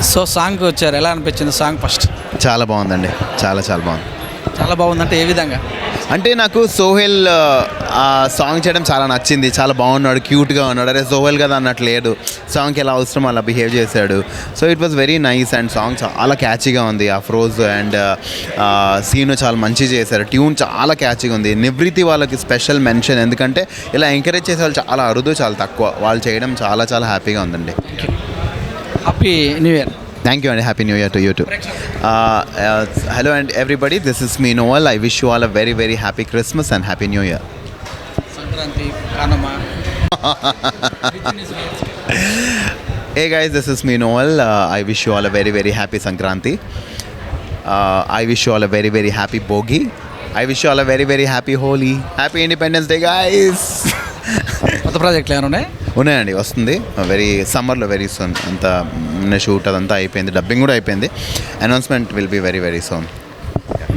So song వచ్చారు, ఎలా అనిపించింది సాంగ్ ఫస్ట్? చాలా బాగుందండి, చాలా చాలా బాగుంది. చాలా బాగుందంటే ఏ విధంగా? అంటే నాకు సోహెల్ ఆ సాంగ్ చేయడం చాలా నచ్చింది. చాలా బాగున్నాడు, క్యూట్గా ఉన్నాడు. అరే సోహెల్ కదా అన్నట్టు లేదు, సాంగ్కి ఎలా అవసరం అలా బిహేవ్ చేశాడు. So it was very nice and song చాలా క్యాచీగా ఉంది. ఆ ఫ్రోజ్ అండ్ సీను చాలా మంచిగా చేశారు. ట్యూన్ చాలా క్యాచీగా ఉంది. నివృత్తి వాళ్ళకి స్పెషల్ మెన్షన్, ఎందుకంటే ఇలా ఎంకరేజ్ చేసే వాళ్ళు చాలా అరుదు, చాలా తక్కువ. వాళ్ళు చేయడం చాలా చాలా హ్యాపీగా ఉందండి. Happy new year. Thank you and Happy New Year to you too. Hello and everybody, this is me Noel. I wish you all a very very happy Christmas and Happy New Year. Sankranti కానమ్మ. Hey guys, this is me Noel. I wish you all a very very happy Sankranti. I wish you all a very very happy Bogi. I wish you all a very very happy Holi. Happy Independence Day guys. కొత్త ప్రాజెక్టులు ఏమైనా ఉన్నాయి? ఉన్నాయండి, వస్తుంది very సమ్మర్లో, very soon. అంతా shoot అదంతా అయిపోయింది, డబ్బింగ్ కూడా అయిపోయింది. Announcement will be very very soon.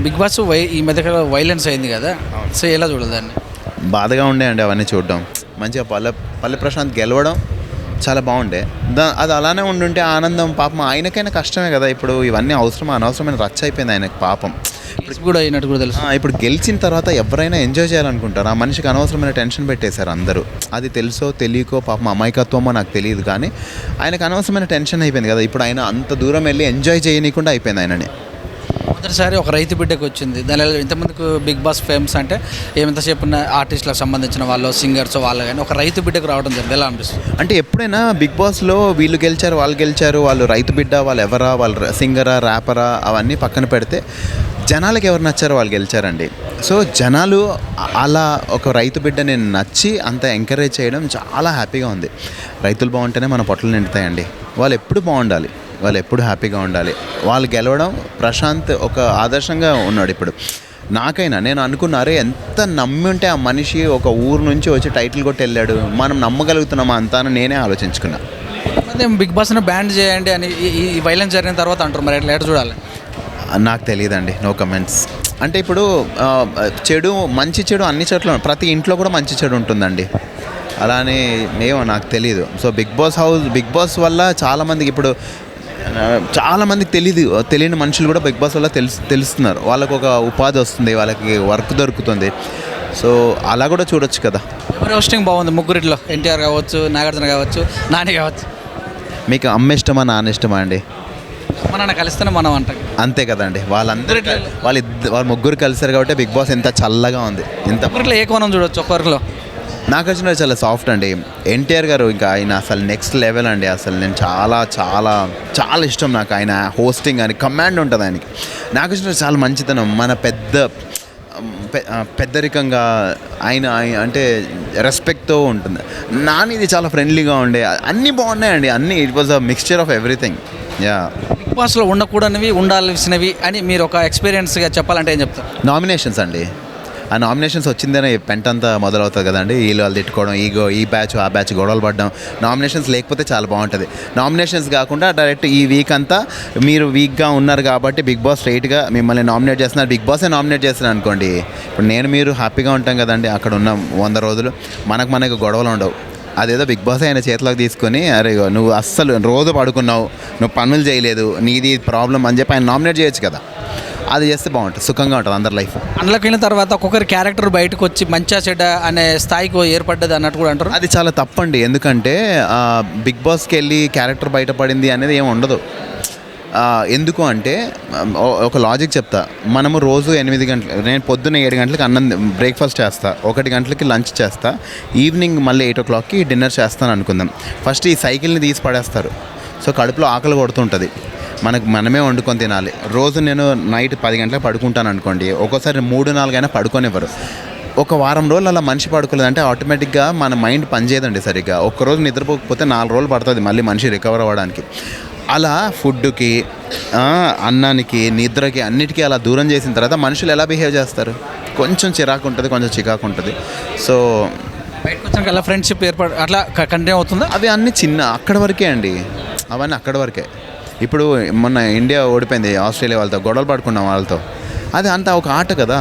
Bigg Boss ఈ మధ్యకాలంలో వైలెన్స్ అయింది కదా, సో ఎలా చూడాలి దాన్ని? బాధగా ఉండే అండి అవన్నీ చూడడం. మంచిగా పల్లె ప్రశాంత్ గెలవడం చాలా బాగుండే. అది అలానే ఉండుంటే ఆనందం. పాపం ఆయనకైనా కష్టమే కదా. ఇప్పుడు ఇవన్నీ అనవసరమైన రచ్చ అయిపోయింది ఆయనకు పాపం. కూడా అయినట్టు కూడా తెలుసు. ఇప్పుడు గెలిచిన తర్వాత ఎవరైనా ఎంజాయ్ చేయాలనుకుంటారు. ఆ మనిషికి అనవసరమైన టెన్షన్ పెట్టేశారు అందరూ. అది తెలుసో తెలియకో పాపం అమాయకత్వమో నాకు తెలియదు, కానీ ఆయనకు అనవసరమైన టెన్షన్ అయిపోయింది కదా. ఇప్పుడు ఆయన అంత దూరం వెళ్ళి ఎంజాయ్ చేయనీయకుండా అయిపోయింది ఆయనని. మొదటిసారి ఒక రైతు బిడ్డకు వచ్చింది. దానిలో ఇంతమందికి బిగ్ బాస్ ఫేమ్స్ అంటే ఏమంతసేపు ఉన్న ఆర్టిస్టులకు సంబంధించిన వాళ్ళు, సింగర్స్ వాళ్ళు, కానీ ఒక రైతు బిడ్డకు రావడం జరిగింది, ఎలా అనిపిస్తుంది? అంటే ఎప్పుడైనా బిగ్ బాస్లో వీళ్ళు గెలిచారు, వాళ్ళు రైతు బిడ్డ, వాళ్ళు ఎవరా, వాళ్ళు సింగరా, ర్యాపరా, అవన్నీ పక్కన పెడితే జనాలకు ఎవరు నచ్చారో వాళ్ళు గెలిచారండి. సో జనాలు అలా ఒక రైతు బిడ్డ నేను నచ్చి అంత ఎంకరేజ్ చేయడం చాలా హ్యాపీగా ఉంది. రైతులు బాగుంటేనే మన పొట్టలు నిండుతాయండి. వాళ్ళు ఎప్పుడు బాగుండాలి, వాళ్ళు ఎప్పుడు హ్యాపీగా ఉండాలి. వాళ్ళు గెలవడం, ప్రశాంత్ ఒక ఆదర్శంగా ఉన్నాడు. ఇప్పుడు నాకైనా నేను అనుకున్నారే ఎంత నమ్మి ఉంటే ఆ మనిషి ఒక ఊరు నుంచి వచ్చి టైటిల్ కొట్టి వెళ్ళాడు, మనం నమ్మగలుగుతున్నామా అంతా అని నేనే ఆలోచించుకున్నా. అదే బిగ్ బాస్ని బ్యాన్ చేయండి అని ఈ వైలెన్స్ జరిగిన తర్వాత అంటారు, మరి ఎట్లా చూడాలి? నాకు తెలియదండి, నో కమెంట్స్. అంటే ఇప్పుడు మంచి చెడు అన్ని చోట్ల, ప్రతి ఇంట్లో కూడా మంచి చెడు ఉంటుందండి. అలానే ఏమో నాకు తెలియదు. సో బిగ్ బాస్ వల్ల చాలామందికి ఇప్పుడు చాలామందికి తెలియని మనుషులు కూడా బిగ్ బాస్ వల్ల తెలుస్తున్నారు. వాళ్ళకు ఒక ఉపాధి వస్తుంది, వాళ్ళకి వర్క్ దొరుకుతుంది. సో అలా కూడా చూడొచ్చు కదా. ఎవరి హోస్టింగ్ బాగుంది ముగ్గురిలో? ఎన్టీఆర్ కావచ్చు, నాగార్జున కావచ్చు, నాని కావచ్చు. మీకు అమ్మ ఇష్టమా, నాన్న ఇష్టమా అండి? మన కలిస్తేనే మనం అంటాం అంతే కదండి. వాళ్ళు ముగ్గురు కలిసారు కాబట్టి బిగ్ బాస్ ఎంత చల్లగా ఉంది. ఇంత ముగ్గురిలో ఏ కోణం చూడొచ్చు? ఒక్కరిలో నాగార్జున చాలా సాఫ్ట్ అండి. ఎన్టీఆర్ గారు ఇంకా ఆయన అసలు నెక్స్ట్ లెవెల్ అండి. అసలు నేను చాలా చాలా చాలా ఇష్టం నాకు ఆయన హోస్టింగ్ అని, కమాండ్ ఉంటుంది ఆయనకి. నాగార్జున చాలా మంచితనం, మన పెద్దరికంగా ఆయన అంటే రెస్పెక్ట్తో ఉంటుంది. నానిది చాలా ఫ్రెండ్లీగా ఉండే, అన్నీ బాగున్నాయండి. అన్నీ it was a mixture of everything. Yeah, Bigg బాస్లో ఉండకూడనివి, ఉండాల్సినవి అని మీరు ఒక ఎక్స్పీరియన్స్గా చెప్పాలంటే ఏం చెప్తారు? నామినేషన్స్ అండి. ఆ నామినేషన్స్ వచ్చిందనే పెంటంతా మొదలవుతుంది కదండి. వాళ్ళు తిట్టుకోవడం, ఈ బ్యాచ్ ఆ బ్యాచ్ గొడవలు పడడం. నామినేషన్స్ లేకపోతే చాలా బాగుంటుంది. నామినేషన్స్ కాకుండా డైరెక్ట్ ఈ వీక్ అంతా మీరు వీక్గా ఉన్నారు కాబట్టి బిగ్ బాస్ స్ట్రైట్గా మిమ్మల్ని నామినేట్ చేస్తున్నారు, బిగ్ బాసే నామినేట్ చేస్తున్నారు అనుకోండి. ఇప్పుడు మీరు హ్యాపీగా ఉంటాం కదండి. అక్కడ ఉన్న 100 రోజులు మనకు గొడవలు ఉండవు. అదేదో బిగ్ బాస్ ఆయన చేతిలోకి తీసుకొని, అరే నువ్వు అస్సలు రోజు పడుకున్నావు, నువ్వు పనులు చేయలేదు, నీది ప్రాబ్లం అని చెప్పి ఆయన నామినేట్ చేయొచ్చు కదా. అది చేస్తే బాగుంటుంది, సుఖంగా ఉంటుంది అందరి లైఫ్. అందులోకి వెళ్ళిన తర్వాత ఒక్కొక్కరి క్యారెక్టర్ బయటకు వచ్చి మంచిగా చెడ్డ అనే స్థాయికి ఏర్పడ్డది అన్నట్టు కూడా అంటారు. అది చాలా తప్పండి. ఎందుకంటే బిగ్ బాస్కి వెళ్ళి క్యారెక్టర్ బయటపడింది అనేది ఏమి ఉండదు. ఎందుకు అంటే ఒక లాజిక్ చెప్తా. మనము రోజు 8 గంటలు, నేను పొద్దున్న 7 గంటలకు అన్నం బ్రేక్ఫాస్ట్ చేస్తా, 1 గంటలకి లంచ్ చేస్తా, ఈవినింగ్ మళ్ళీ 8 o'clockకి డిన్నర్ చేస్తాను అనుకుందాం. ఫస్ట్ ఈ సైకిల్ని తీసి పడేస్తారు. సో కడుపులో ఆకలి కొడుతుంటుంది, మనమే వండుకొని తినాలి. రోజు నేను నైట్ 10 గంటలకు పడుకుంటాను అనుకోండి, ఒక్కోసారి 3-4 అయినా పడుకోనివ్వరు. ఒక వారం రోజులు అలా మనిషి పడుకోలేదంటే ఆటోమేటిక్గా మన మైండ్ పనిచేయదండి సరిగ్గా. ఒక్కరోజు నిద్రపోకపోతే 4 రోజులు పడుతుంది మళ్ళీ మనిషి రికవర్ అవ్వడానికి. అలా ఫుడ్కి, అన్నానికి, నిద్రకి, అన్నిటికీ అలా దూరం చేసిన తర్వాత మనుషులు ఎలా బిహేవ్ చేస్తారు? కొంచెం చిరాకు ఉంటుంది, కొంచెం చికాకు ఉంటుంది. సో బయటకు వచ్చాక అలా ఫ్రెండ్షిప్ అట్లా కంటిన్యూ అవుతుందా? అవి అన్నీ అక్కడి వరకే అండి, అవన్నీ అక్కడి వరకే. ఇప్పుడు మొన్న ఇండియా ఓడిపోయింది ఆస్ట్రేలియా వాళ్ళతో, గొడవలు పడుకున్నాం వాళ్ళతో. అది అంతా ఒక ఆట కదా.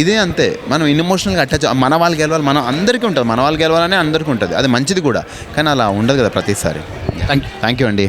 ఇదే అంతే, మనం ఇమోషనల్గా అటాచ్, మన వాళ్ళు గెలవాలి, మనం అందరికీ ఉంటుంది, మన వాళ్ళు గెలవాలని అందరికీ ఉంటుంది, అది మంచిది కూడా. కానీ అలా ఉండదు కదా ప్రతిసారి. థ్యాంక్ యూ అండి.